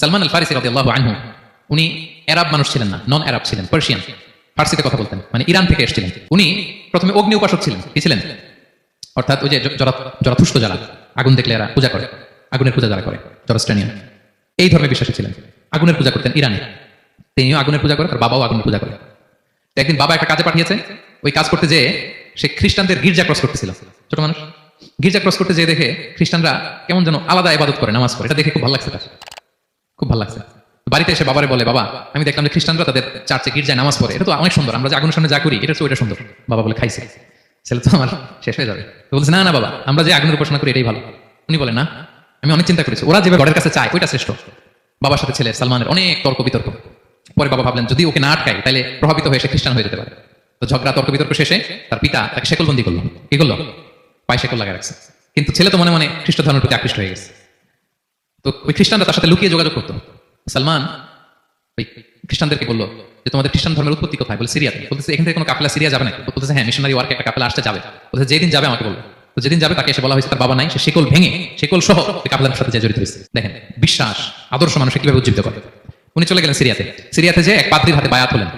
সালমান আল ফারিসি রাদিয়াল্লাহু আনহু উনি আরব মানুষ ছিলেন না, নন আরব ছিলেন, পার্সিয়ান, ফার্সিতে কথা বলতেন, মানে ইরান থেকে এসেছিলেন। উনি প্রথমে অগ্নি উপাসক ছিলেন। কি ছিলেন? অর্থাৎ ওই যে জরাথুষ্ট যারা আগুন দেখলে এরা পূজা করে, আগুনের পূজা যারা করে, জরস্ট্রানিয়ান, এই ধর্মে বিশ্বাসী ছিলেন। আগুনের পূজা করতেন ইরানে। তিনিও আগুনের পূজা করে, তার বাবাও আগুনের পূজা করে। তো একদিন বাবা একটা কাজে পাঠিয়েছে, ওই কাজ করতে যেয়ে সে খ্রিস্টানদের গির্জা ক্রস করতেছিল। ছোট মানুষ গির্জা ক্রস করতে যেয়ে দেখে খ্রিস্টানরা কেমন যেন আলাদা ইবাদত করে, নামাজ পড়ে। এটা দেখে খুব ভালো লাগছে তার, খুব ভালো লাগছে। বাড়িতে এসে বাবারে বলে, বাবা আমি দেখলাম যে খ্রিস্টানরা তাদের চার্চে গির্জায় নামাজ পড়ে, এটা তো অনেক সুন্দর, আমরা যে আগুনের সামনে যা করি এটা তো ওইটা সুন্দর। বাবা বলে, খাইছে, ছেলে তো আমার শেষ হয়ে যাবে। তো বলছে, না না বাবা, আমরা যে আগুনের উপাসনা করি এটাই ভালো। উনি বলে, না, আমি অনেক চিন্তা করেছি, ওরা যেভাবে গডের কাছে চায় ওইটা শ্রেষ্ঠ। বাবার সাথে ছেলে সালমানের অনেক তর্ক বিতর্ক। পরে বাবা ভাবলেন যদি ওকে না আটকাই তাহলে প্রভাবিত হয়ে সে খ্রিস্টান হয়ে যেতে পারে। তো ঝগড়া তর্ক বিতর্ক শেষে তার পিতা তাকে শেকলবন্দি করলো। কি করলো? পায়ে শেকল লাগায় রাখছে। কিন্তু ছেলে তো মনে মনে খ্রিস্ট ধর্মের প্রতি আকৃষ্ট হয়ে গেছে। তো ওই খ্রিস্টানরা তার সাথে লুকিয়ে যোগাযোগ করতো। সালমান ওই খ্রিস্টানদেরকে বললো যে তোমাদের খ্রিস্টান ধর্মের উৎপত্তি কোথায়? বলে সিরিয়াতে। বলতেছে এখান থেকে কোনো কাফেলা সিরিয়া যাবে নাকি? বলতেছে হ্যাঁ, মিশনারি ওয়ার্কে একটা কাফেলা আসতে যাবে। বলতেছে যেদিন যাবে আমাকে বলবো। তো যেদিন যাবে তাকে এসে বলা হয়েছে তার বাবা নাই, সে শিকল ভেঙে শিকল সহ কাফেলার সাথে জড়িত হয়েছে। দেখেন বিশ্বাস, আদর্শ মানুষকে কিভাবে উজ্জীবিত করে। উনি চলে গেলেন সিরিয়াতে। সিরিয়াতে যে এক পাদ্রির হাতে বায়াত হলেন,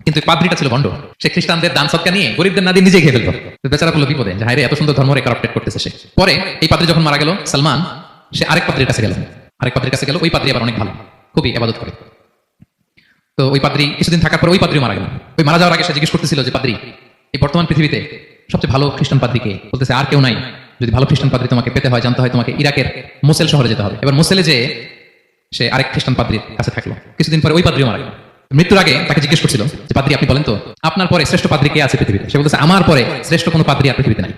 কিন্তু পাদ্রিটা ছিল ভণ্ড। সে খ্রিস্টানদের দান সৎকা নিয়ে গরিবদের না দিয়ে নিজে খেয়ে ফেলতো। বেচারা বললো বিপদে যে হায়রে এত সুন্দর ধর্ম কারাপ্টেড করতেছে সে। পরে এই পাদ্রি যখন মারা গেল, সালমান সে আরেক পাদ্রির কাছে গেল। আরেক পাদ্রির কাছে গেল, ওই পাদ্রি আবার অনেক ভালো, খুবই ইবাদত করে। তো ওই পাদ্রি কিছুদিন থাকার পর ওই পাদ্রি মারা গেল। ওই মারা যাওয়ার আগে সে জিজ্ঞেস করতেছিল যে পাদ্রি, এই বর্তমান পৃথিবীতে সবচেয়ে ভালো খ্রিস্টান পাদ্রি কে? বলতেছে আর কেউ নাই, যদি ভালো খ্রিস্টান পাদ্রি তোমাকে পেতে হয়, জানতে হয় তোমাকে ইরাকের মোসেল শহরে যেতে হবে। এবার মোসেলে যে সে আরেক খ্রিস্টান পাদ্রির কাছে থাকলো। কিছুদিন পরে ওই পাদ্রিও মারা গেল। মৃত্যুর আগে তাকে জিজ্ঞেস করছিল যে পাদ্রি আপনি বলেন তো আপনার পরে শ্রেষ্ঠ পাদ্রি কে আছে পৃথিবীতে? সে বলতেছে আমার পরে শ্রেষ্ঠ কোনো পাদ্রি আর পৃথিবীতে নাই,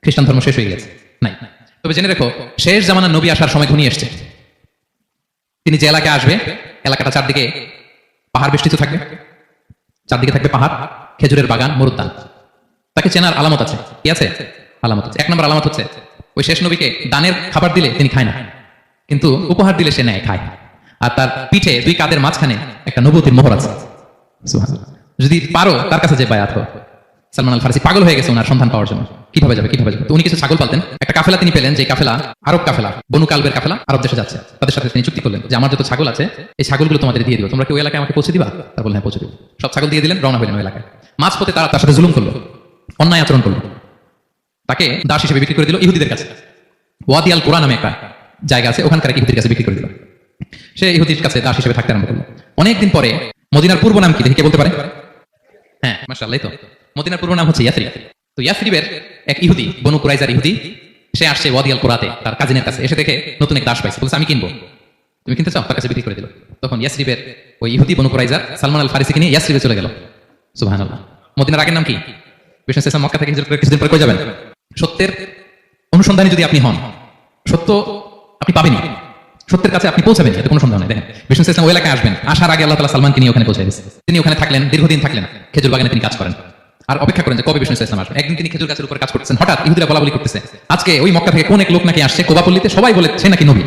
খ্রিস্টান ধর্ম শেষ হয়ে গেছে, নাই। তবে জেনে রেখো শেষ জামানার নবী আসার সময় ঘনিয়ে এসছে। তিনি যে এলাকায় আসবে, এলাকাটা চারদিকে পাহাড় বেষ্টিত থাকবে, চারদিকে থাকবে পাহাড়, খেজুরের বাগান, মরুদ্যান। তাকে চেনার আলামত আছে। কি আছে? আলামত আছে। এক নম্বর আলামত হচ্ছে ওই শেষ নবীকে দানের খাবার দিলে তিনি খায় না, কিন্তু উপহার দিলে সে নেয়, খায়। আর তার পিঠে দুই কাদের মাঝখানে একটা নবুতির মোহর আছে। সুবহানাল্লাহ। যদি পারো তার কাছে যে বায়াত হও। সালমান আল ফারিসি পাগল হয়ে গেছে ওনার সন্ধান পাওয়ার জন্য, কিভাবে যাবে কিভাবে যাবে। তো উনি কিছু ছাগল পালতেন। একটা কাফেলা তিনি পেলেন, যে কাফেলা আরব কাফেলা, বনু কালবের কাফেলা, আরব দেশে যাচ্ছে। তাদের সাথে তিনি চুক্তি করলেন যে আমার যত ছাগল আছে এই ছাগলগুলো তোমাদের দিয়ে দিব, তোমরা কি ওই এলাকায় আমাকে পৌঁছে দিবা? তার বললেন হ্যাঁ পৌঁছে দিব। সব ছাগল দিয়ে দিলেন, রওনা হইলেন ওই এলাকায়। মাঝপথে তারা তার সাথে জুলুম করলো, অন্যায় আচরণ করলো, তাকে দাস হিসেবে বিক্রি করে দিল ইহুদিদের কাছে। ওয়াদি আল কুরা নামে একটা জায়গা আছে, ওখানকার ইহুদির কাছে বিক্রি করে দিল। সে ইহুদির কাছে দাস হিসেবে থাকতে আরম্ভ করলো। অনেকদিন পরে মদিনার পূর্ব নাম কি দেখে কে বলতে পারে? হ্যাঁ মাশাআল্লাহ, তো মদিনার পূর্ব নাম হচ্ছে ইয়াসরিব। তো ইয়াসরিবের এক ইহুদি, বনু কুরাইজার ইহুদি, সে আসছে ওয়াদি আল কুরাতে তার কাজিনের কাছে। এসে দেখে নতুন এক দাস পাইছে, বলছে আমি কিনবো, তুমি কিনতে চাও? তার কাছে বিক্রি করে দিল। তখন ইয়াসরিবের ওই ইহুদি বনু কুরাইজার সালমান আল ফারিসিকে নিয়ে ইয়াসরিবে চলে গেল। সুবহানাল্লাহ। মদিনার আগের নাম কি? বিষ্ণু ইসলাম মক্কা থেকে হিজরত করে কিছুদিন পরে কই যাবেন? সত্যের অনুসন্ধানী যদি আপনি হন, সত্য আপনি পাবেনই, সত্যের কাছে আপনি পৌঁছাবেন, এটা কোনো সন্দেহ নেই। দেখেন বিষ্ণু ইসলাম ওই এলাকায় আসবেন, আসার আগে আল্লাহ তাআলা সালমানকে নিয়ে ওখানে পৌঁছে দিয়েছে। তিনি ওখানে থাকলেন, দীর্ঘদিন থাকলেন, খেজুর বাগানে তিনি কাজ করেন আর অপেক্ষা করেন যে কবে বিষ্ণু ইসলাম আসবেন। একদিন তিনি খেজুর গাছের উপর কাজ করতেছেন, হঠাৎ ইহুদিরা বলাবলি করতেছে আজকে ওই মক্কা থেকে কোন এক লোক নাকি আসছে কোবাপল্লীতে, সবাই বলে সে নাকি নবী,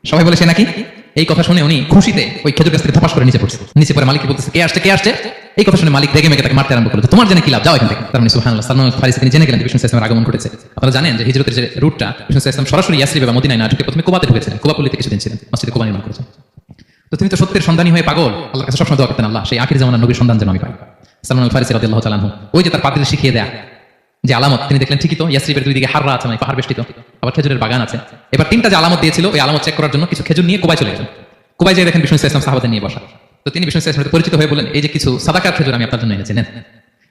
সবাই বলে সে নাকি। এই কথা শুনে উনি খুশিতে ওই খেজুর গাছ থেকে ধপাস করে নিচে পড়ছে। নিচে পরে মালিককে বলতেছে কে আসছে কে আসছে। এই কথা শুনে মালিক রেগে মেগে তাকে মারতে আরম্ভ করলো। তোমার জেনে কি লাভ, যাও এখান থেকে। তার মানে সুবহানাল্লাহ, সালমান আল ফারিসি তিনি জেনে গেলেন বিষ্ণু ইসলামের আগমন ঘটেছে। আপনারা জানেন যে হিজরতের যে রুটটা, বিষ্ণু ইসলাম সরাসরি ইয়াসরিবে বা মদিনায় না ঢুকে প্রথমে কুবাতে ঢুকেছিলেন, কুবাপল্লীতে কিছুদিন ছিলেন, মসজিদে কুবা নির্মাণ করেছেন। তো তিনি তো সত্যের সন্ধানী হয়ে পাগল, আল্লাহর কাছে সবসময় দোয়া করতেন আল্লাহ সেই আখির জামানার নবীর সন্ধান যেন আমি পাই। সালমান আল ফারিসি রাদিয়াল্লাহু তাআলা আনহু ওই যে তার পাদ্রী শিখিয়ে দেয়া যে আলামত তিনি দেখলেন, ঠিকই তো ইয়াসরিবের দুই দিকে হাররা আছে, মানে পাহাড় বেষ্টিত, আবার খেজুরের বাগান আছে। এবার তিনটা যে আলামত দিয়েছিল ওই আলামত চেক করার জন্য কিছু খেজুর নিয়ে কুবায় চলে গেলেন। কুবায় যেয়ে দেখেন বিষ্ণু ইসলাম সাহাবাদের নিয়ে বসা। তো তিনি বিষ্ণু ইসলামের সাথে পরিচিত হয়ে বলেন এই যে কিছু সাদাকার খেজুর আমি আপনার জন্য এনেছি, নেন।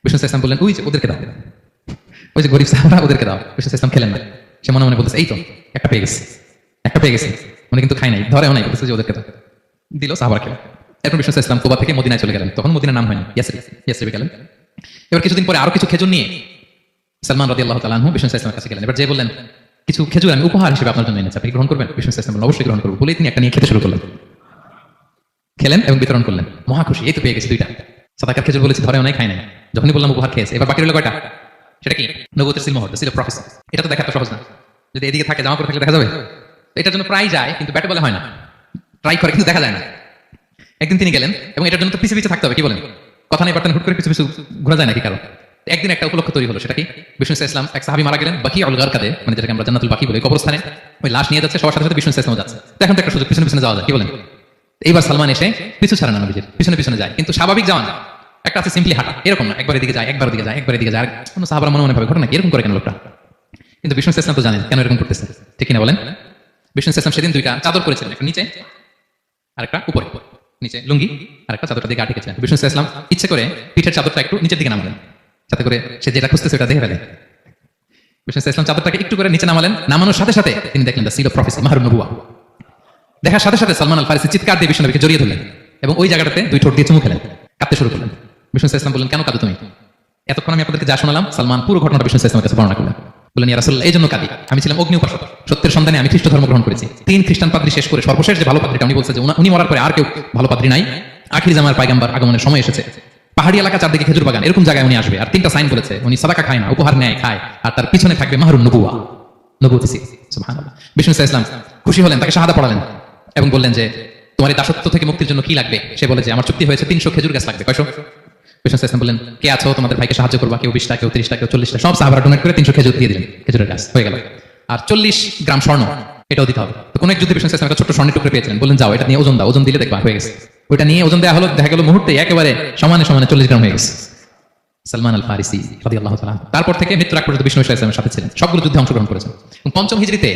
বিষ্ণু ইসলাম বললেন ওই যে ওদেরকে দাও, ওই যে গরিব সাহাবারা ওদেরকে দাও। বিষ্ণু ইসলাম খেলেন না, সে মনে মনে বলতেছে এই তো একটা পেয়ে গেছে, একটা পেয়ে গেছে, উনি কিন্তু খাই নাই, ধরেও নাই, বলতেছে যে ওদেরকে দাও, দিল, সাহাবারা খেলেন। এরপর বিষ্ণু ইসলাম কুবা থেকে মদিনায় চলে গেলেন। তখন মদিনার নাম হয়নি, ইয়াসরিবে গেলেন। এবার কিছুদিন পরে আরো কিছু খেজুর নিয়ে সালমান রাদিয়াল্লাহু তাআলা আনহু বিষ্ণু ইসলামের কাছে গেলেন। এবার যে বললেন কিছু খেজুর আমি উপহার হিসেবে আপনার জন্য এনেছি, আপনি গ্রহণ করবেন? বিষ্ণু ইসলাম বললেন অবশ্যই গ্রহণ করবো। বলেই তিনি একটা নিয়ে খেতে শুরু করলেন, খেলেন এবং বিতরণ করলেন। মহা খুশি, এই তো পেয়ে গেছে দুইটা সাদাকার খেজুর, বলেছি ধরেও নাই, খাই নাই, যখনই বললাম উপহার খেয়েছে। এবার বাকি রইল কয়টা? সেটা কি? নবুয়তের সিল মোহর, সিল অফ প্রফেসি। এটা তো দেখা তো সহজ না, যদি এদিকে থাকে জামা পরে থাকলে দেখা যাবে। এটার জন্য প্রায় যায় কিন্তু ব্যাটে বলে হয় না, ট্রাই করে কিন্তু দেখা যায় না। একদিন তিনি গেলেন এবং এটার জন্য তো পিছু পিছু থাকতে হবে, কি বলেন? কথা নেই বার্তা, হুট করে পিছু পিছু ঘোরা যায় নাকি কারো? একদিন একটা উপলক্ষ তৈরি হলো, সেটা কি? বিষ্ণু ইসলাম এক সাহাবী মারা গেলেন বাকি আল গারকাদে, মানে যেটাকে আমরা জান্নাতুল বাকি বলি, কবরস্থানে ওই লাশ নিয়ে যাচ্ছে, সবার সাথে সাথে বিষ্ণু ইসলামও যাচ্ছে। এখন তো একটা সুযোগ, পিছনে পিছনে যাওয়া যায়, কি বলেন? এইবার সালমান এসে পিছু ছাড়ে না নবীজির, পিছনে পিছনে যায়, কিন্তু স্বাভাবিক যাওয়া না, একটা আছে সিম্পলি হাঁটা, এরকম না একবার এদিকে যায় একবার ওদিকে যায় একবার এদিকে যায়, আর কোনো সাহাবারা মনে মনে ভাবে ঘটনা কি এরকম করে কেন লোকটা। কিন্তু বিষ্ণু ইসলাম তো জানেন কেন এরকম করতেছে, ঠিক কিনা বলেন। বিষ্ণু ইসলাম সেদিন দুইটা চাদর করেছিলেন, একটা নিচে আর একটা উপরে, নিচে লুঙ্গি আর একটা চাদরটা দিকে আটকেছিলেন। বিষ্ণু ইসলাম ইচ্ছে করে পিঠের চাদরটা একটু নিচের দিকে নামালেন, যাতে করে সে যেটা খুঁজতেছে ওটা দেখে ফেলে। বিষ্ণু ইসলাম চাদরটাকে একটু করে নিচে নামালেন, নামানোর সাথে সাথে তিনি দেখলেন দ্য সিল অফ প্রফেসি, মাহরুন নবুয়া। দেখার সাথে সাথে সালমান আল ফারিসি চিৎকার দিয়ে বিষ্ণু নবীকে জড়িয়ে ধরলেন এবং ওই জায়গাটাতে দুই ঠোঁট দিয়ে চুমু খেলেন, কাঁদতে শুরু করলেন। বিষ্ণু ইসলাম বললেন, কেন কাঁদো তুমি? এতক্ষণ আমি আপনাদেরকে যা শোনালাম, সালমান পুরো ঘটনাটা বিষ্ণু ইসলামের কাছে বর্ণনা করলেন। বললেন, ইয়া রাসূলুল্লাহ, এই জন্য কাঁদি, আমি ছিলাম অগ্নি উপাসক, সত্যের সন্ধানে আমি খ্রিস্ট ধর্ম গ্রহণ করেছি। 3 খ্রিস্টান পাদ্রী শেষ করে সর্বশেষ যে ভালো পাদ্রীটা, উনি বলছে যে উনি মরার পরে আর কেউ ভালো পাদ্রী নাই, আখির জামার পয়গম্বর আগমনের সময় এসেছে। পাহাড়ি এলাকা, চারদিকে খেজুর বাগান, এরকম জায়গায় উনি আসবে। আর 3টা সাইন বলেছে, উনি সাদাকা খায় না, উপহার নেয় খায়, আর তার পিছনে থাকবে মাহরুন নবুয়া, নবুয়তি সিল। সুবহানাল্লাহ। বিষ্ণু ইসলাম খুশি হলেন, তাকে শাহাদা পড়ালেন এবং বললেন যে তোমার এই দাসত্ব থেকে মুক্তির জন্য কি লাগবে? সে বলে যে আমার চুক্তি হয়েছে 300 খেজুর গাছ লাগবে। কয়শো? বিষ্ণু ইসলাম বললেন, কে আছো তোমাদের ভাইকে সাহায্য করবা? কেউ 20টা, কেউ 30টা, কেউ 40টা, সব সাহাবারা ডোনেট করে 300 খেজুর দিয়ে দিলেন, খেজুরের গাছ হয়ে গেল। আর 40 গ্রাম স্বর্ণ, এটাও দিতে হবে। তো কোন এক যুদ্ধে বিষ্ণু ইসলাম একটা ছোট্ট স্বর্ণের টুকরো পেয়েছিলেন, বললেন যাও এটা নিয়ে ওজন দাও, ওজন দিলে দেখবা হয়ে গেছে। ওইটা নিয়ে ওজন দেওয়া হলো, দেখা গেল মুহূর্তে একেবারে সমানে সমানে 40 গ্রাম হয়ে গেছে। সালমান আল ফারিসি রাদিয়াল্লাহু তাআলা তারপর থেকে মৃত্যুর আগ পর্যন্ত বিষ্ণু ইসলামের সাথে ছিলেন, সবগুলো যুদ্ধে অংশগ্রহণ করেছেন। এবং 5ম হিজরিতে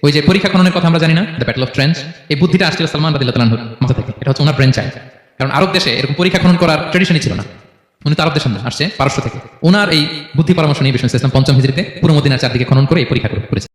ওই যে পরীক্ষা খননের কথা আমরা জানি না, দ্য ব্যাটল অফ ট্রেন্চ, এই বুদ্ধিটা আসছিল সালমান রাদিয়াল্লাহু তাআলার মাথা থেকে। এটা হচ্ছে ওনার ব্রেন চাইল্ড, কারণ আরব দেশে এরকম পরীক্ষা খনন করার ট্রেডিশনই ছিল না। উনি তো আরব দেশের না, আসছে পারস্য থেকে। ওনার এই বুদ্ধি পরামর্শ নিয়ে বিষ্ণু ইসলাম 5ম হিজরিতে পুরো মদিনার চারদিকে খনন করে এই পরীক্ষা করেছেন।